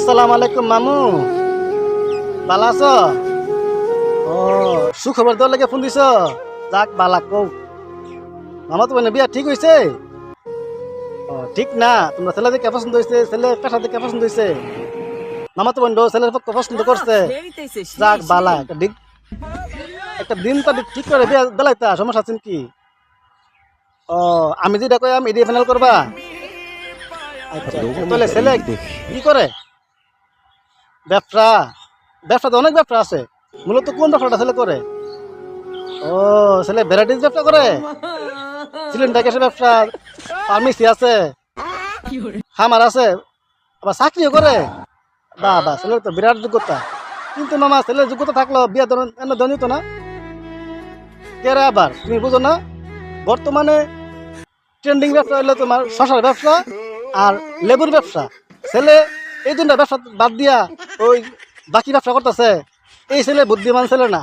আসসালামু আলাইকুম মামু, ভালো আছো? ও, সুখবর দেওয়ার লাগে ফোন দিছ? যাক বালা কও। মামা তো মানে বিয়া ঠিক হয়েছে? ও ঠিক না, তোমরা ছেলে দেখে পছন্দ হয়েছে, ছেলে পেশা দেখে পছন্দ হয়েছে? মামা তো বন্ধু ছেলের পক্ষে পছন্দ করছে। যাক বালা, একটা দিন তো ঠিক করে বিয়া দিলাইতা, সমস্যা আছে কি? ও, আমি যেটা কই আমি এটাই ফাইনাল করবা? আচ্ছা তাহলে ছেলে কি করে? ব্যবসা? ব্যবসা তো অনেক ব্যবসা আছে, মূলত কোন ব্যবসাটা ছেলে করে? ও, ছেলে ভ্যারাইটিস ব্যবসা করে, সিলিন্ডার গ্যাসের ব্যবসা, ফার্মেসি আছে, খামার আছে, আবার চাকরিও করে। বাবা, ছেলের তো বিরাট যোগ্যতা। কিন্তু মামা ছেলের যোগ্যতা থাকলো বিয়া ধরুন এনে ধনী তো না কেরে। আবার তুমি বুঝো না, বর্তমানে ট্রেন্ডিং ব্যবসা হলো তোমার শশার ব্যবসা আর লেবুর ব্যবসা। ছেলে এই দুটা ব্যবসা বাদ দিয়া ওই বাকি ব্যবসা করতেছে। এই ছেলে বুদ্ধিমান ছেলে না।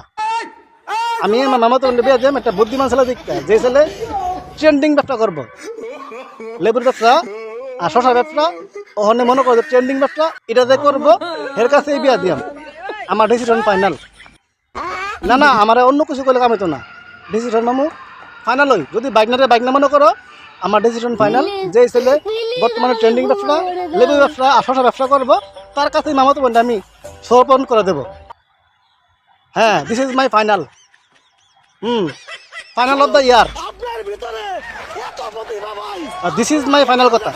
আমি আমার মামা তো বিয়ে দিলাম একটা বুদ্ধিমান ছেলে দেখতে, যে ছেলে ট্রেন্ডিং ব্যবসা করবো, লেবুর ব্যবসা আর শশার ব্যবসা। ওখানে মনে করো ট্রেন্ডিং ব্যবসা এটা যে করবো, এর কাছে বিয়া দিয়াম। আমার ডিসিশন ফাইনাল। না না, আমার অন্য কিছু করলে কামে তো না। ডিসিশন মামু ফাইনাল হই। যদি বাইক না মনে করো, আমার ডিসিশন ফাইনাল। যে ছেলে বর্তমানে ট্রেন্ডিং ব্যবসা, লেবু ব্যবসা আর শশা ব্যবসা করবো, তার কাছে মামা তো বন্ধু আমি সমর্পণ করে দেবো। হ্যাঁ, this is my final. Final of the year. This is my final কথা।